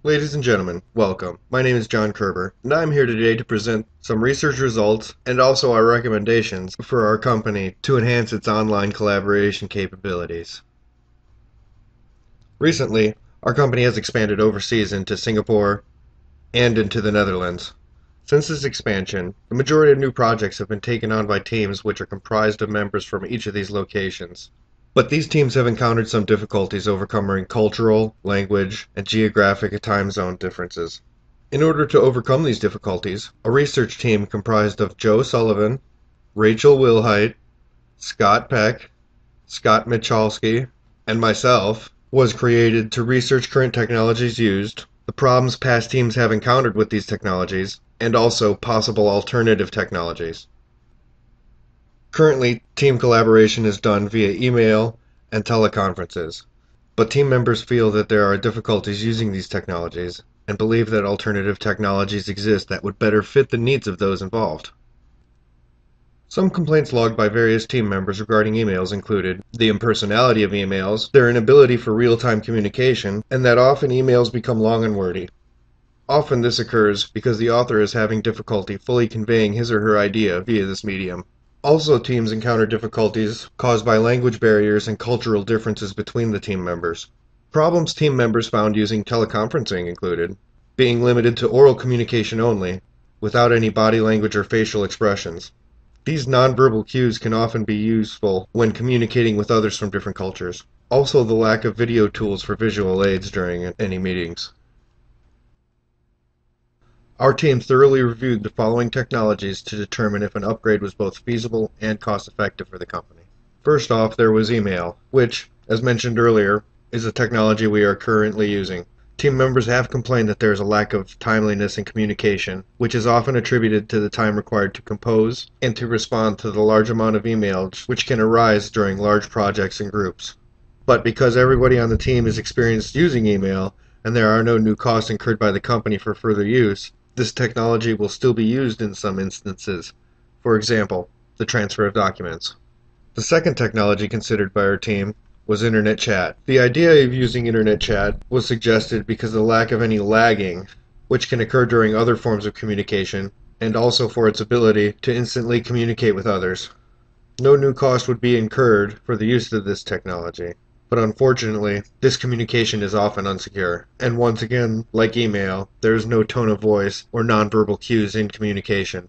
Ladies and gentlemen, welcome. My name is John Kerber, and I'm here today to present some research results and also our recommendations for our company to enhance its online collaboration capabilities. Recently, our company has expanded overseas into Singapore and into the Netherlands. Since this expansion, the majority of new projects have been taken on by teams which are comprised of members from each of these locations. But these teams have encountered some difficulties overcoming cultural, language, and geographic time zone differences. In order to overcome these difficulties, a research team comprised of Joe Sullivan, Rachel Wilhite, Scott Peck, Scott Michalski, and myself was created to research current technologies used, the problems past teams have encountered with these technologies, and also possible alternative technologies. Currently, team collaboration is done via email and teleconferences, but team members feel that there are difficulties using these technologies and believe that alternative technologies exist that would better fit the needs of those involved. Some complaints logged by various team members regarding emails included the impersonality of emails, their inability for real-time communication, and that often emails become long and wordy. Often this occurs because the author is having difficulty fully conveying his or her idea via this medium. Also, teams encounter difficulties caused by language barriers and cultural differences between the team members. Problems team members found using teleconferencing included being limited to oral communication only, without any body language or facial expressions. These nonverbal cues can often be useful when communicating with others from different cultures. Also, the lack of video tools for visual aids during any meetings. Our team thoroughly reviewed the following technologies to determine if an upgrade was both feasible and cost-effective for the company. First off, there was email, which, as mentioned earlier, is a technology we are currently using. Team members have complained that there is a lack of timeliness in communication, which is often attributed to the time required to compose and to respond to the large amount of emails which can arise during large projects and groups. But because everybody on the team is experienced using email, and there are no new costs incurred by the company for further use, this technology will still be used in some instances. For example, the transfer of documents. The second technology considered by our team was internet chat. The idea of using internet chat was suggested because of the lack of any lagging, which can occur during other forms of communication, and also for its ability to instantly communicate with others. No new cost would be incurred for the use of this technology. But unfortunately, this communication is often unsecure. And once again, like email, there is no tone of voice or nonverbal cues in communication.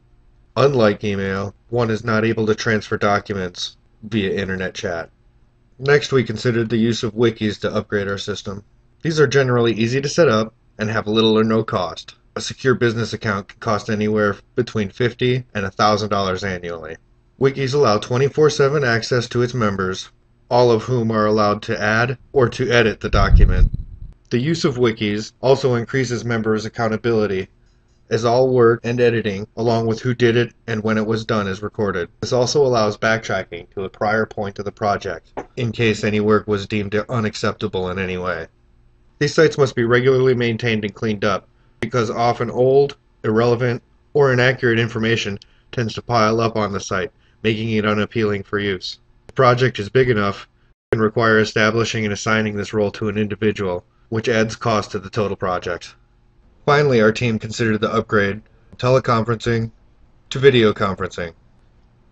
Unlike email, one is not able to transfer documents via internet chat. Next, we considered the use of wikis to upgrade our system. These are generally easy to set up and have little or no cost. A secure business account can cost anywhere between $50 and $1,000 annually. Wikis allow 24/7 access to its members, all of whom are allowed to add or to edit the document. The use of wikis also increases members' accountability, as all work and editing, along with who did it and when it was done, is recorded. This also allows backtracking to a prior point of the project, in case any work was deemed unacceptable in any way. These sites must be regularly maintained and cleaned up, because often old, irrelevant, or inaccurate information tends to pile up on the site, making it unappealing for use. The project is big enough, it can require establishing and assigning this role to an individual, which adds cost to the total project. Finally, our team considered the upgrade from teleconferencing to video conferencing.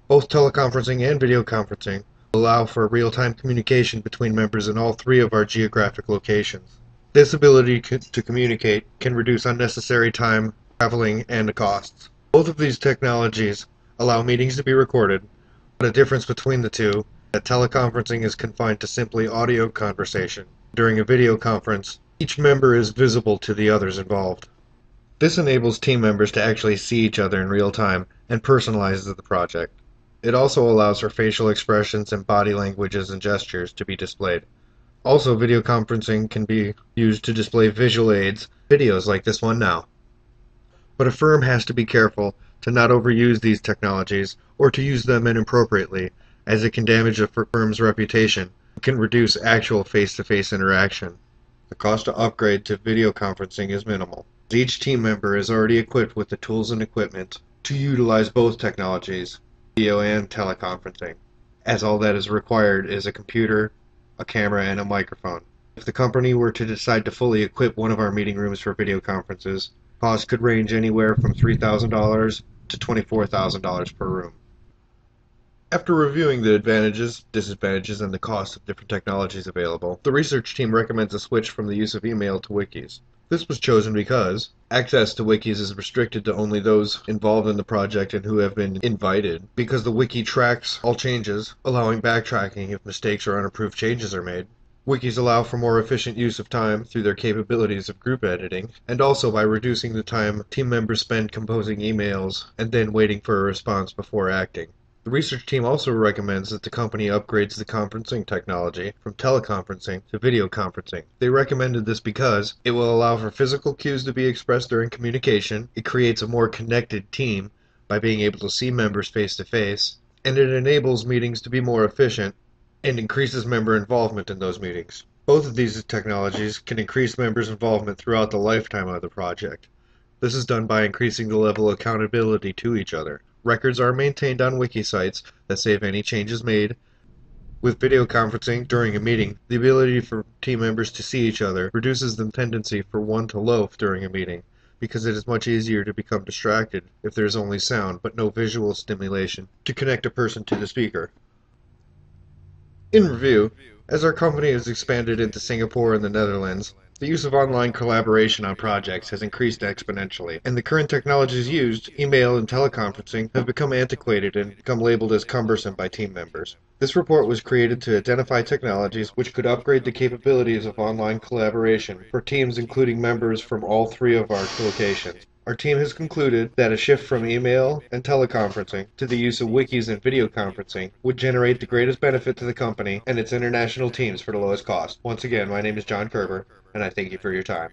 Both teleconferencing and video conferencing allow for real-time communication between members in all three of our geographic locations. This ability to communicate can reduce unnecessary time, traveling, and costs. Both of these technologies allow meetings to be recorded, but a difference between the two is that teleconferencing is confined to simply audio conversation. During a video conference, each member is visible to the others involved. This enables team members to actually see each other in real time and personalizes the project. It also allows for facial expressions and body languages and gestures to be displayed. Also, video conferencing can be used to display visual aids, videos like this one now. But a firm has to be careful to not overuse these technologies or to use them inappropriately, as it can damage a firm's reputation and can reduce actual face-to-face interaction. The cost to upgrade to video conferencing is minimal. Each team member is already equipped with the tools and equipment to utilize both technologies, video and teleconferencing, as all that is required is a computer, a camera, and a microphone. If the company were to decide to fully equip one of our meeting rooms for video conferences, costs could range anywhere from $3,000 to $24,000 per room. After reviewing the advantages, disadvantages, and the cost of different technologies available, the research team recommends a switch from the use of email to wikis. This was chosen because access to wikis is restricted to only those involved in the project and who have been invited, because the wiki tracks all changes, allowing backtracking if mistakes or unapproved changes are made. Wikis allow for more efficient use of time through their capabilities of group editing, and also by reducing the time team members spend composing emails and then waiting for a response before acting. The research team also recommends that the company upgrades the conferencing technology from teleconferencing to video conferencing. They recommended this because it will allow for physical cues to be expressed during communication, it creates a more connected team by being able to see members face to face, and it enables meetings to be more efficient and increases member involvement in those meetings. Both of these technologies can increase members' involvement throughout the lifetime of the project. This is done by increasing the level of accountability to each other. Records are maintained on wiki sites that save any changes made. With video conferencing during a meeting, the ability for team members to see each other reduces the tendency for one to loaf during a meeting, because it is much easier to become distracted if there is only sound but no visual stimulation to connect a person to the speaker. In review, as our company has expanded into Singapore and the Netherlands, the use of online collaboration on projects has increased exponentially, and the current technologies used, email and teleconferencing, have become antiquated and become labeled as cumbersome by team members. This report was created to identify technologies which could upgrade the capabilities of online collaboration for teams including members from all three of our locations. Our team has concluded that a shift from email and teleconferencing to the use of wikis and video conferencing would generate the greatest benefit to the company and its international teams for the lowest cost. Once again, my name is John Kerber, and I thank you for your time.